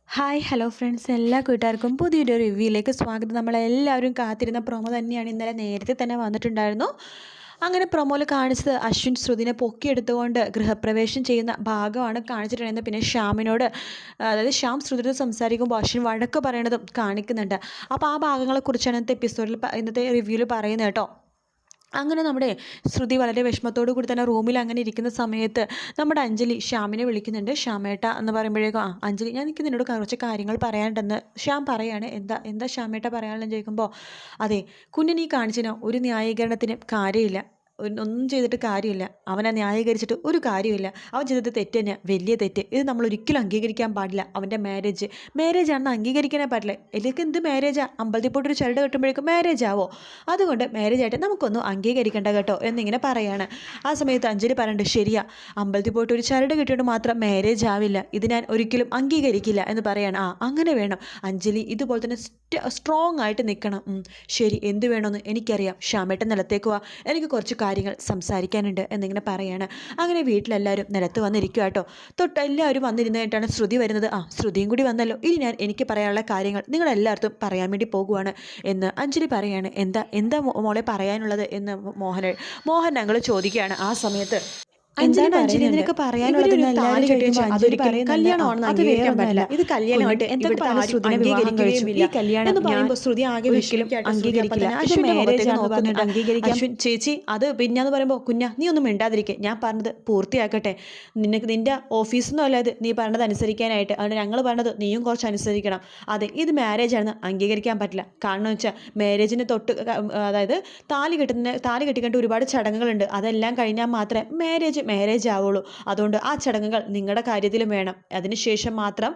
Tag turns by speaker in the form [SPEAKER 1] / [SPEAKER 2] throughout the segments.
[SPEAKER 1] Hi hello friends, എല്ലാ കൂട്ടുകാർക്കും പുതിയൊരു റിവ്യൂയിലേക്ക് സ്വാഗതം. നമ്മളെല്ലാവരും കാത്തിരുന്ന പ്രൊമോ തന്നെയാണ് ഇന്നലെ നേരത്തെ തന്നെ വന്നിട്ടുണ്ടായിരുന്നു. അങ്ങനെ പ്രൊമോയിൽ കാണിച്ചത് അശ്വിൻ ശ്രുതിനെ പൊക്കിയെടുത്തുകൊണ്ട് ഗൃഹപ്രവേശം ചെയ്യുന്ന ഭാഗമാണ് കാണിച്ചിട്ടുണ്ടായിരുന്നത്. പിന്നെ ശ്യാമിനോട്, അതായത് ശ്യാം ശ്രുതിയോട് സംസാരിക്കുമ്പോൾ അശ്വിൻ വഴക്ക് പറയണതും കാണിക്കുന്നുണ്ട്. അപ്പോൾ ആ ഭാഗങ്ങളെക്കുറിച്ചാണ് ഇന്നത്തെ റിവ്യൂവിൽ പറയുന്നത് കേട്ടോ. അങ്ങനെ നമ്മുടെ ശ്രുതി വളരെ വിഷമത്തോടു കൂടി തന്നെ റൂമിൽ അങ്ങനെ ഇരിക്കുന്ന സമയത്ത് നമ്മുടെ അഞ്ജലി ശ്യാമിനെ വിളിക്കുന്നുണ്ട്. ശ്യാമേട്ട എന്ന് പറയുമ്പോഴേക്കും അഞ്ജലി, ഞാൻ എനിക്ക് നിന്നോട് കുറച്ച് കാര്യങ്ങൾ പറയാനുണ്ടെന്ന് ശ്യാം പറയാണ്. എന്താ ശ്യാമേട്ട പറയാനുള്ളതെന്ന് ചോദിക്കുമ്പോൾ, അതെ, കുഞ്ഞിനെ കാണിച്ചതിനോ ഒരു ന്യായീകരണത്തിന് കാര്യമില്ല, ഒന്നും ചെയ്തിട്ട് കാര്യമില്ല. അവനെ ന്യായീകരിച്ചിട്ട് ഒരു കാര്യമില്ല. അവൻ ചെയ്തത് തെറ്റ് തന്നെ, വലിയ തെറ്റ്. ഇത് നമ്മൾ ഒരിക്കലും അംഗീകരിക്കാൻ പാടില്ല. അവൻ്റെ മാരേജാണെന്ന് അംഗീകരിക്കാനേ പാടില്ല. ഇതിലേക്ക് എന്ത് മാരേജാ? അമ്പലത്തിൽ പോയിട്ടൊരു ചരട് കെട്ടുമ്പോഴേക്കും മാരേജ് ആവോ? അതുകൊണ്ട് മാരേജായിട്ട് നമുക്കൊന്നും അംഗീകരിക്കേണ്ട കേട്ടോ എന്നിങ്ങനെ പറയാണ്. ആ സമയത്ത് അഞ്ജലി പറയുന്നുണ്ട്, ശരിയാ, അമ്പലത്തിൽ പോയിട്ട് ഒരു ചരട് കെട്ടിയിട്ട് മാത്രം മാരേജ് ആവില്ല, ഇത് ഞാൻ ഒരിക്കലും അംഗീകരിക്കില്ല എന്ന് പറയാണ്. അങ്ങനെ വേണം അഞ്ജലി, ഇതുപോലെ തന്നെ സ്ട്രോങ് ആയിട്ട് നിൽക്കണം. ശരി, എന്ത് വേണമെന്ന് എനിക്കറിയാം. ശ്യാമേട്ടൻ നിലത്തേക്ക് വാ, എനിക്ക് കുറച്ച് കാര്യങ്ങൾ സംസാരിക്കാനുണ്ട് എന്നിങ്ങനെ പറയാണ്. അങ്ങനെ വീട്ടിലെല്ലാവരും നിലത്ത് വന്നിരിക്കുക കേട്ടോ. എല്ലാവരും വന്നിരുന്നായിട്ടാണ് ശ്രുതി വരുന്നത്. ശ്രുതിയും കൂടി വന്നല്ലോ, ഇനി ഞാൻ എനിക്ക് പറയാനുള്ള കാര്യങ്ങൾ നിങ്ങളെല്ലാവർക്കും പറയാൻ വേണ്ടി പോകുവാണ് എന്ന് അഞ്ജലി പറയാണ്. എന്താ മോളെ പറയാനുള്ളത് എന്ന് മോഹൻ ഞങ്ങൾ ചോദിക്കുകയാണ്. ആ സമയത്ത് എന്താണ് അഞ്ജലി നിനക്ക് പറയാനുള്ളത്? കല്യാണമാണെന്ന് അംഗീകരിക്കാൻ പറ്റില്ല, ഇത് കല്യാണമായിട്ട് എന്ന് പറയുമ്പോൾ ശ്രുതി ആകെ അംഗീകരിക്കില്ല. അശ്വിൻ ചേച്ചി, അത് പിന്നെന്ന് പറയുമ്പോൾ നീ ഒന്നും മിണ്ടാതിരിക്കെ, ഞാൻ പറഞ്ഞത് പൂർത്തിയാക്കട്ടെ. നിന്റെ ഓഫീസൊന്നും അല്ല ഇത് നീ പറഞ്ഞത് അനുസരിക്കാനായിട്ട്. അതുകൊണ്ട് ഞങ്ങൾ പറഞ്ഞത് നീയും കുറച്ച് അനുസരിക്കണം. അതെ, ഇത് മാരേജ് ആണെന്ന് അംഗീകരിക്കാൻ പറ്റില്ല. കാരണം വെച്ചാൽ മാരേജിന് അതായത് താലി കെട്ടിക്കേണ്ട ഒരുപാട് ചടങ്ങുകളുണ്ട്. അതെല്ലാം കഴിഞ്ഞാൽ മാത്രമേ മാരേജ് ആവുള്ളൂ. അതുകൊണ്ട് ആ ചടങ്ങുകൾ നിങ്ങളുടെ കാര്യത്തിലും വേണം. അതിനുശേഷം മാത്രം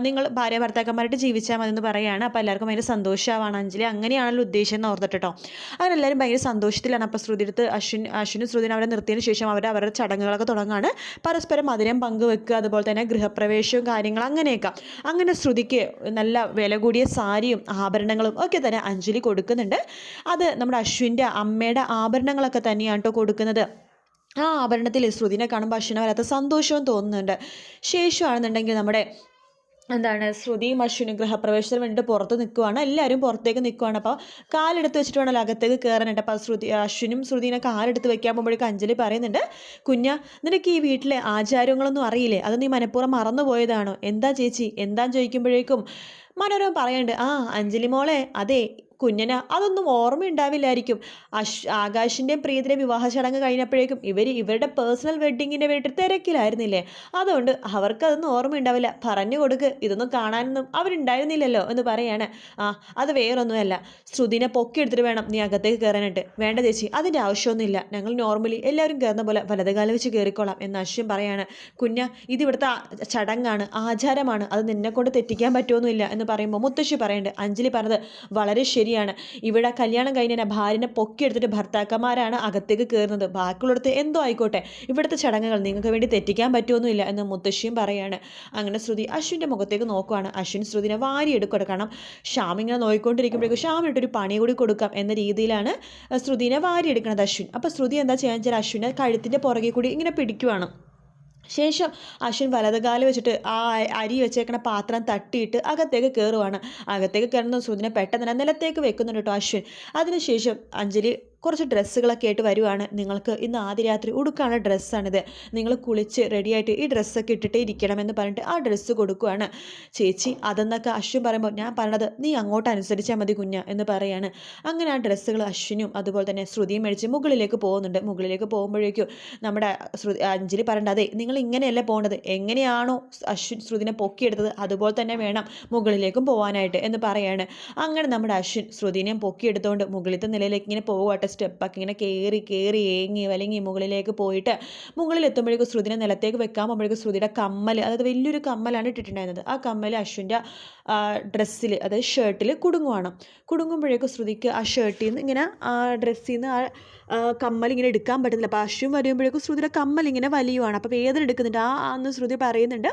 [SPEAKER 1] നിങ്ങൾ ഭാര്യ ഭർത്താക്കന്മാരായിട്ട് ജീവിച്ചാൽ മതി എന്ന് പറയുകയാണ്. അപ്പോൾ എല്ലാവർക്കും ഭയങ്കര സന്തോഷമാവാണ്. അഞ്ജലി അങ്ങനെയാണല്ലോ ഉദ്ദേശം എന്ന് ഓർത്തിട്ടോ. അങ്ങനെ എല്ലാവരും ഭയങ്കര സന്തോഷത്തിലാണ്. അപ്പോൾ ശ്രുതിയെടുത്ത് അശ്വിനും ശ്രുതിനും അവരെ നിർത്തിയതിന് ശേഷം അവരുടെ ചടങ്ങുകളൊക്കെ തുടങ്ങുകയാണ്. പരസ്പരം മധുരം പങ്കുവെക്കുക, അതുപോലെ തന്നെ ഗൃഹപ്രവേശവും കാര്യങ്ങൾ അങ്ങനെയൊക്കെ. അങ്ങനെ ശ്രുതിക്ക് നല്ല വില കൂടിയ സാരിയും ആഭരണങ്ങളും ഒക്കെ തന്നെ അഞ്ജലി കൊടുക്കുന്നുണ്ട്. അത് നമ്മുടെ അശ്വിൻ്റെ അമ്മയുടെ ആഭരണങ്ങളൊക്കെ തന്നെയാണ് കേട്ടോ കൊടുക്കുന്നത്. ആ ആഭരണത്തിൽ ശ്രുതിനെ കാണുമ്പോൾ അശ്വിനെ വരാത്ത സന്തോഷവും തോന്നുന്നുണ്ട്. ശേഷമാണെന്നുണ്ടെങ്കിൽ നമ്മുടെ ശ്രുതിയും അശ്വിനും ഗൃഹപ്രവേശത്തിന് വേണ്ടിയിട്ട് പുറത്ത് നിൽക്കുവാണ്. എല്ലാവരും പുറത്തേക്ക് നിൽക്കുവാണ്. അപ്പോൾ കാലെടുത്ത് വെച്ചിട്ട് വേണമല്ലോ അകത്തേക്ക് കയറാനായിട്ട്. അപ്പോൾ അശ്വിനും ശ്രുതിനെ കാലെടുത്ത് വെക്കാൻ പോകുമ്പോഴേക്കും അഞ്ജലി പറയുന്നുണ്ട്, നിനക്ക് ഈ വീട്ടിലെ ആചാരങ്ങളൊന്നും അറിയില്ലേ? അത് നീ മനഃപൂർവ്വം മറന്നുപോയതാണോ? എന്താ ചേച്ചി, എന്താന്ന് ചോദിക്കുമ്പോഴേക്കും മനോരമ പറയുന്നുണ്ട്, അഞ്ജലി മോളെ, അതെ, കുഞ്ഞിന് അതൊന്നും ഓർമ്മയുണ്ടാവില്ലായിരിക്കും. ആകാശിൻ്റെയും പ്രീതിയുടെ വിവാഹ ചടങ്ങ് കഴിഞ്ഞപ്പോഴേക്കും ഇവരുടെ പേഴ്സണൽ വെഡ്ഡിങ്ങിൻ്റെ വേണ്ടി തിരക്കിലായിരുന്നില്ലേ? അതുകൊണ്ട് അവർക്കതൊന്നും ഓർമ്മയുണ്ടാവില്ല. പറഞ്ഞു കൊടുക്ക്, ഇതൊന്നും കാണാനൊന്നും അവരുണ്ടായിരുന്നില്ലല്ലോ എന്ന് പറയാണ്. അത് വേറൊന്നുമല്ല, ശ്രുതിനെ പൊക്കിയെടുത്തിട്ട് വേണം നീ അകത്തേക്ക് കയറാനായിട്ട്. വേണ്ട ചേച്ചി, അതിൻ്റെ ആവശ്യമൊന്നുമില്ല, ഞങ്ങൾ നോർമലി എല്ലാവരും കയറുന്ന പോലെ വലതുകാലം വെച്ച് കയറിക്കോളാം എന്ന് അശ്വിൻ പറയാണ്. ഇതിവിടുത്തെ ചടങ്ങാണ്, ആചാരമാണ്, അത് നിന്നെക്കൊണ്ട് തെറ്റിക്കാൻ പറ്റുമൊന്നുമില്ല എന്ന് പറയുമ്പോൾ മുത്തശ്ശി പറയുന്നുണ്ട്, അഞ്ജലി പറഞ്ഞത് വളരെ ശരിയാണ്. ഇവിടെ കല്യാണം കഴിഞ്ഞാൽ ഭാര്യനെ പൊക്കിയെടുത്തിട്ട് ഭർത്താക്കന്മാരാണ് അകത്തേക്ക് കയറുന്നത്. ബാക്കിയുള്ളടത്ത് എന്തോ ആയിക്കോട്ടെ, ഇവിടുത്തെ ചടങ്ങുകൾ നിങ്ങൾക്ക് വേണ്ടി തെറ്റിക്കാൻ പറ്റുമൊന്നുമില്ല എന്ന് മുത്തശ്ശിയും പറയാണ്. അങ്ങനെ ശ്രുതി അശ്വിൻ്റെ മുഖത്തേക്ക് നോക്കുവാണ്. അശ്വിൻ ശ്രുതിനെ വാരിയെടുക്കണം. കാരണം ശ്യാം ഇങ്ങനെ നോക്കിക്കൊണ്ടിരിക്കുമ്പോഴേക്കും ശ്യാമിനൊരു പണി കൂടി കൊടുക്കാം എന്ന രീതിയിലാണ് ശ്രുതിനെ വാരിയെടുക്കുന്നത് അശ്വിൻ. അപ്പോൾ ശ്രുതി എന്താ ചെയ്യാന്ന് വെച്ചാൽ അശ്വിനെ കഴുത്തിൻ്റെ പുറകെ കൂടി ഇങ്ങനെ പിടിക്കുവാണ്. ശേഷം അശ്വിൻ വലതുകാല് വെച്ചിട്ട് ആ അരി വെച്ചേക്കണ പാത്രം തട്ടിയിട്ട് അകത്തേക്ക് കയറുവാണ്. അകത്തേക്ക് കയറുന്ന ശ്രുതിനെ പെട്ടെന്ന് തന്നെ നിലത്തേക്ക് വെക്കുന്നുണ്ട് കേട്ടോ അശ്വിൻ. അതിനുശേഷം അഞ്ജലി കുറച്ച് ഡ്രസ്സുകളൊക്കെ ആയിട്ട് വരുവാണ്. നിങ്ങൾക്ക് ഇന്ന് ആദ്യ രാത്രി ഉടുക്കാനുള്ള ഡ്രസ്സാണിത്, നിങ്ങൾ കുളിച്ച് റെഡിയായിട്ട് ഈ ഡ്രസ്സൊക്കെ ഇട്ടിട്ടേ ഇരിക്കണമെന്ന് പറഞ്ഞിട്ട് ആ ഡ്രസ്സ് കൊടുക്കുവാണ്. ചേച്ചി അതെന്നൊക്കെ അശ്വിൻ പറയുമ്പോൾ, ഞാൻ പറഞ്ഞത് നീ അങ്ങോട്ട് അനുസരിച്ചാൽ മതി എന്ന് പറയാണ്. അങ്ങനെ ആ ഡ്രസ്സുകൾ അശ്വിനും അതുപോലെ തന്നെ ശ്രുതിയും മേടിച്ച് മുകളിലേക്ക് പോകുന്നുണ്ട്. മുകളിലേക്ക് പോകുമ്പോഴേക്കും നമ്മുടെ അഞ്ജലി പറയേണ്ട, അതെ, നിങ്ങൾ ഇങ്ങനെയല്ല പോകേണ്ടത്, എങ്ങനെയാണോ അശ്വിൻ ശ്രുതിനെ പൊക്കിയെടുത്തത് അതുപോലെ തന്നെ വേണം മുകളിലേക്കും പോകാനായിട്ട് എന്ന് പറയാണ്. അങ്ങനെ നമ്മുടെ അശ്വിൻ ശ്രുതിനെയും പൊക്കിയെടുത്തുകൊണ്ട് മുകളിലത്തെ നിലയിലേക്ക് ഇങ്ങനെ പോകുവാട്ടെ. സ്റ്റെപ്പൊക്കെ ഇങ്ങനെ കയറി ഏങ്ങി വലങ്ങി മുകളിലേക്ക് പോയിട്ട് മുകളിലെത്തുമ്പോഴേക്കും ശ്രുതിനെ നിലത്തേക്ക് വെക്കാൻ പോകുമ്പോഴേക്കും ശ്രുതിയുടെ കമ്മൽ, അതായത് വലിയൊരു കമ്മലാണ് ഇട്ടിട്ടുണ്ടായിരുന്നത്. ആ കമ്മൽ അശ്വിൻ്റെ ഡ്രസ്സിൽ, അതായത് ഷർട്ടിൽ കുടുങ്ങുമ്പോഴേക്കും ശ്രുതിക്ക് ആ ഷർട്ടിൽ നിന്ന് ഇങ്ങനെ ഡ്രസ്സിൽ നിന്ന് കമ്മൽ ഇങ്ങനെ എടുക്കാൻ പറ്റുന്നില്ല. അപ്പോൾ അശ്വിൻ വരുമ്പോഴേക്കും ശ്രുതിയുടെ കമ്മൽ ഇങ്ങനെ വലിയുവാണ്. അപ്പോൾ വേദന എടുക്കുന്നുണ്ട്. അന്ന് ശ്രുതി പറയുന്നുണ്ട്.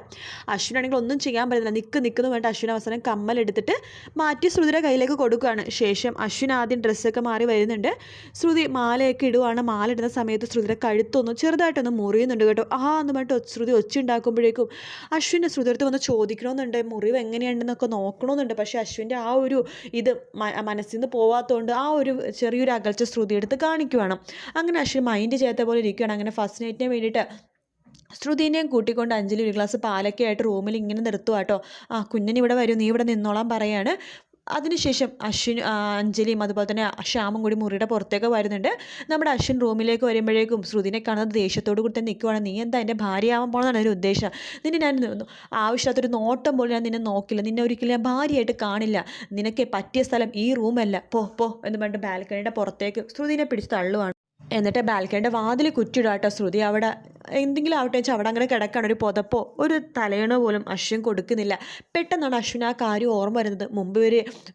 [SPEAKER 1] അശ്വിനാണെങ്കിൽ ഒന്നും ചെയ്യാൻ പറ്റുന്നില്ല. നിൽക്കുന്നു വേണ്ട അശ്വിൻ അവസാനം കമ്മൽ എടുത്തിട്ട് മാറ്റി ശ്രുതിയുടെ കയ്യിലേക്ക് കൊടുക്കുകയാണ്. ശേഷം അശ്വിൻ ആദ്യം ഡ്രസ്സൊക്കെ മാറി വരുന്നുണ്ട്. ശ്രുതി മാലയൊക്കെ ഇടുവാണ്. മാല ഇടുന്ന സമയത്ത് ശ്രുതിയുടെ കഴുത്തൊന്ന് ചെറുതായിട്ടൊന്ന് മുറിയുന്നുണ്ട് കേട്ടോ. എന്ന് പറഞ്ഞിട്ട് ശ്രുതി ഒച്ച ഉണ്ടാക്കുമ്പോഴേക്കും അശ്വിൻ്റെ ശ്രുതി അടുത്ത് വന്ന് ചോദിക്കണമെന്നുണ്ട്, മുറിവ് എങ്ങനെയുണ്ടെന്നൊക്കെ നോക്കണമെന്നുണ്ട്. പക്ഷേ അശ്വിൻ്റെ ആ ഒരു ഇത് മനസ്സിൽ നിന്ന് പോവാത്തതുകൊണ്ട് ആ ഒരു ചെറിയൊരു അകൽച്ച ശ്രുതി എടുത്ത് കാണിക്കുവാണ്. അങ്ങനെ അശ്വിൻ മൈൻഡ് ചെയ്യാത്ത പോലെ ഇരിക്കുകയാണ്. അങ്ങനെ ഫസ്റ്റ് നൈറ്റിന് വേണ്ടിയിട്ട് ശ്രുതിനെയും കൂട്ടിക്കൊണ്ട് അഞ്ജലി ഒരു ഗ്ലാസ് പാലൊക്കെ ആയിട്ട് റൂമിൽ ഇങ്ങനെ നിർത്തുക കേട്ടോ. കുഞ്ഞൻ ഇവിടെ വരും, നീ ഇവിടെ നിന്നോളാൻ പറയാണ്. അതിനുശേഷം അഞ്ജലിയും അതുപോലെ തന്നെ ശ്യാമും കൂടി മുറിയുടെ പുറത്തേക്ക് വരുന്നുണ്ട്. നമ്മുടെ അശ്വിൻ റൂമിലേക്ക് വരുമ്പോഴേക്കും ശ്രുതിനെ കാണുന്നത് ദേഷ്യത്തോട് കൂടി തന്നെ നിൽക്കുവാണ്. നീ എന്താ എൻ്റെ ഭാര്യയാവാൻ പോകണമെന്നാണ് ഒരു ഉദ്ദേശം. നിന്നെ ഞാൻ ആവശ്യമില്ലാത്തൊരു നോട്ടം പോലും ഞാൻ നിന്നെ നോക്കില്ല, നിന്നെ ഒരിക്കലും ഞാൻ ഭാര്യയായിട്ട് കാണില്ല, നിനക്ക് പറ്റിയ സ്ഥലം ഈ റൂമല്ല, പോ എന്ന് പറഞ്ഞിട്ട് ബാൽക്കണിയുടെ പുറത്തേക്ക് ശ്രുതിനെ പിടിച്ച് തള്ളുവാണ്. എന്നിട്ട് ബാൽക്കണിയുടെ വാതിൽ കുറ്റിയിടാട്ടോ. ശ്രുതി അവിടെ എന്തെങ്കിലും ആവട്ടെ വെച്ചാൽ അവിടെ അങ്ങനെ കിടക്കാണ്. ഒരു പുതപ്പോ ഒരു തലയണോ പോലും അശ്വിൻ കൊടുക്കുന്നില്ല. പെട്ടെന്നാണ് അശ്വിൻ ആ കാര്യം ഓർമ്മ വരുന്നത്. മുമ്പ്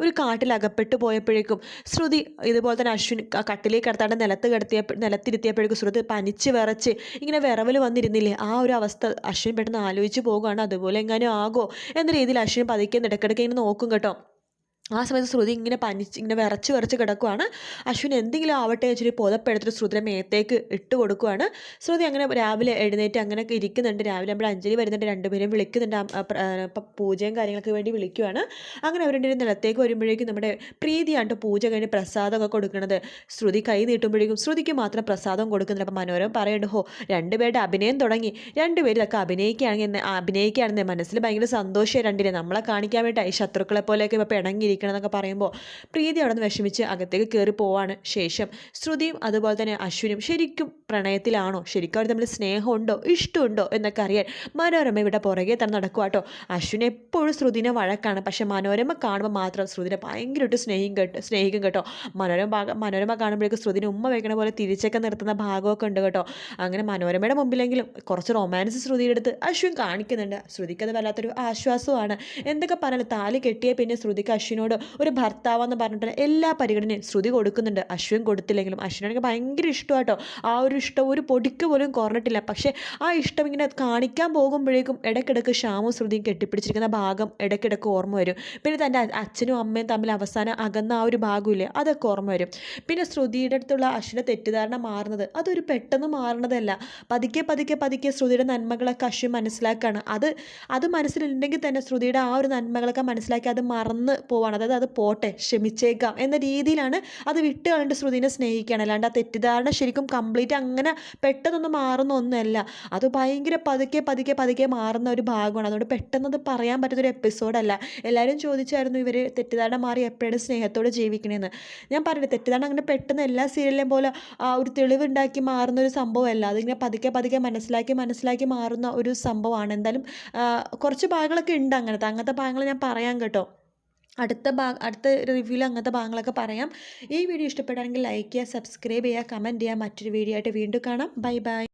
[SPEAKER 1] ഒരു കാട്ടിൽ അകപ്പെട്ടു പോയപ്പോഴേക്കും ശ്രുതി ഇതുപോലെ തന്നെ അശ്വിൻ കട്ടിലേക്ക് കിടത്താണ്ട് നിലത്തിരുത്തിയപ്പോഴേക്കും ശ്രുതി പനിച്ച് വിറച്ച് ഇങ്ങനെ വിറവൽ വന്നിരുന്നില്ലേ, ആ ഒരു അവസ്ഥ അശ്വിൻ പെട്ടെന്ന് ആലോചിച്ച് പോകുകയാണ്. അതുപോലെ എങ്ങാനും ആകോ എന്ന രീതിയിൽ അശ്വിൻ പതുക്കെ ഇടയ്ക്കിടയ്ക്ക് ഇങ്ങനെ നോക്കും കേട്ടോ. ആ സമയത്ത് ശ്രുതി ഇങ്ങനെ ഇങ്ങനെ വിറച്ച് കിടക്കുവാണ്. അശ്വിൻ എന്തെങ്കിലും ആവട്ടെ വെച്ചൊരു പുതപ്പെടുത്തിട്ട് ശ്രുതിയുടെ മേത്തേക്ക് ഇട്ട് കൊടുക്കുവാണ്. ശ്രുതി അങ്ങനെ രാവിലെ എഴുന്നേറ്റ് അങ്ങനെയൊക്കെ ഇരിക്കുന്നുണ്ട്. രാവിലെ നമ്മുടെ അഞ്ജലി വരുന്നുണ്ട്, രണ്ടുപേരും വിളിക്കുന്നുണ്ട്. പൂജയും കാര്യങ്ങൾക്ക് വേണ്ടി വിളിക്കുവാണ്. അങ്ങനെ അവരുടെ നിലത്തേക്ക് വരുമ്പോഴേക്കും നമ്മുടെ പ്രീതിയാണ് പൂജ കഴിഞ്ഞ് പ്രസാദമൊക്കെ കൊടുക്കുന്നത്. ശ്രുതി കൈ നീട്ടുമ്പോഴേക്കും ശ്രുതിക്ക് മാത്രം പ്രസാദം കൊടുക്കുന്നില്ല. അപ്പം മനോരമ പറയുന്നുണ്ട്, രണ്ടുപേരുടെ അഭിനയം തുടങ്ങി, രണ്ടുപേരും ഇതൊക്കെ അഭിനയിക്കുകയാണെന്ന് മനസ്സിൽ ഭയങ്കര സന്തോഷം. രണ്ടിനെ നമ്മളെ കാണിക്കാൻ വേണ്ടിയിട്ടായി ശത്രുക്കളെ പോലെയൊക്കെ ഇപ്പോൾ പിണങ്ങിയിരിക്കും എന്നൊക്കെ പറയുമ്പോൾ പ്രീതി അവിടെ നിന്ന് വിഷമിച്ച് അകത്തേക്ക് കയറി പോവാണ്. ശേഷം ശ്രുതിയും അതുപോലെ തന്നെ അശ്വിനും ശരിക്കും പ്രണയത്തിലാണോ, ശരിക്കും അവർ തമ്മിൽ സ്നേഹമുണ്ടോ ഇഷ്ടമുണ്ടോ എന്നൊക്കെ അറിയാൻ മനോരമ ഇവിടെ പുറകെ തന്നെ നടക്കുക കേട്ടോ. അശ്വിൻ എപ്പോഴും ശ്രുതിനെ വഴക്കാണ്, പക്ഷെ മനോരമ കാണുമ്പോൾ മാത്രം ശ്രുതിനെ ഭയങ്കരമായിട്ട് സ്നേഹിക്കും കേട്ടോ. മനോരമ കാണുമ്പോഴേക്കും ശ്രുതിനെ ഉമ്മ വയ്ക്കണ പോലെ തിരിച്ചൊക്കെ നിർത്തുന്ന ഭാഗമൊക്കെ ഉണ്ട് കേട്ടോ. അങ്ങനെ മനോരമയുടെ മുമ്പിലെങ്കിലും കുറച്ച് റൊമാൻസ് ശ്രുതിയുടെ അടുത്ത് അശ്വിൻ കാണിക്കുന്നുണ്ട്. ശ്രുതിക്ക് അത് വല്ലാത്തൊരു ആശ്വാസമാണ്. എന്തൊക്കെ പറഞ്ഞാലും താലി കെട്ടിയ പിന്നെ ശ്രുതിക്ക് അശ്വിനോട് ഒരു ഭർത്താവെന്ന് പറഞ്ഞിട്ട് എല്ലാ പരിഗണനയും ശ്രുതി കൊടുക്കുന്നുണ്ട്. അശ്വിൻ കൊടുത്തില്ലെങ്കിലും അശ്വിനാണെങ്കിൽ ഭയങ്കര ഇഷ്ടമാട്ടോ. ആ ഒരു ഇഷ്ടം ഒരു പൊടിക്ക് പോലും കുറഞ്ഞിട്ടില്ല. പക്ഷേ ആ ഇഷ്ടം ഇങ്ങനെ കാണിക്കാൻ പോകുമ്പോഴേക്കും ഇടയ്ക്കിടയ്ക്ക് ശ്യാമും ശ്രുതിയും കെട്ടിപ്പിടിച്ചിരിക്കുന്ന ഭാഗം ഇടയ്ക്കിടയ്ക്ക് ഓർമ്മ വരും. പിന്നെ തൻ്റെ അച്ഛനും അമ്മയും തമ്മിൽ അവസാനം അകന്ന ആ ഒരു ഭാഗമില്ലേ, അതൊക്കെ ഓർമ്മ വരും. പിന്നെ ശ്രുതിയുടെ അടുത്തുള്ള അശ്വിൻ്റെ തെറ്റിദ്ധാരണ മാറുന്നത് അതൊരു പെട്ടെന്ന് മാറുന്നതല്ല. പതുക്കെ ശ്രുതിയുടെ നന്മകളൊക്കെ അശ്വിൻ മനസ്സിലാക്കുകയാണ്. അത് മനസ്സിലുണ്ടെങ്കിൽ തന്നെ ശ്രുതിയുടെ ആ ഒരു നന്മകളൊക്കെ മനസ്സിലാക്കി അത് മറന്ന് പോവാണ്. അതായത് അത് പോട്ടെ, ക്ഷമിച്ചേക്കാം എന്ന രീതിയിലാണ് അത് വിട്ട് കളഞ്ഞിട്ട് ശ്രുതിനെ സ്നേഹിക്കുകയാണ്. അല്ലാണ്ട് ആ തെറ്റിദ്ധാരണ ശരിക്കും കംപ്ലീറ്റ് അങ്ങനെ പെട്ടെന്നൊന്നും മാറുന്ന ഒന്നുമല്ല. അത് ഭയങ്കര പതുക്കെ മാറുന്ന ഒരു ഭാഗമാണ്. അതുകൊണ്ട് പെട്ടെന്നത് പറയാൻ പറ്റുന്നൊരു എപ്പിസോഡല്ല. എല്ലാവരും ചോദിച്ചായിരുന്നു ഇവർ തെറ്റിദ്ധാരണ മാറി എപ്പോഴും സ്നേഹത്തോടെ ജീവിക്കണേന്ന്. ഞാൻ പറഞ്ഞിട്ട് തെറ്റിദ്ധാരണ അങ്ങനെ പെട്ടെന്ന് എല്ലാ സീരിയലിലെയും പോലെ ഒരു തെളിവുണ്ടാക്കി മാറുന്ന ഒരു സംഭവമല്ല. അതിങ്ങനെ പതുക്കെ മനസ്സിലാക്കി മാറുന്ന ഒരു സംഭവമാണ്. എന്തായാലും കുറച്ച് ഭാഗങ്ങളൊക്കെ ഉണ്ട് അങ്ങനത്തെ ഭാഗങ്ങൾ ഞാൻ പറയാം കേട്ടോ. അടുത്ത റിവ്യൂവിൽ അങ്ങനത്തെ ഭാഗങ്ങളൊക്കെ പറയാം. ഈ വീഡിയോ ഇഷ്ടപ്പെടുകയാണെങ്കിൽ ലൈക്ക് ചെയ്യുക, സബ്സ്ക്രൈബ് ചെയ്യുക, കമൻറ്റ് ചെയ്യുക. മറ്റൊരു വീഡിയോ ആയിട്ട് വീണ്ടും കാണാം. ബൈ.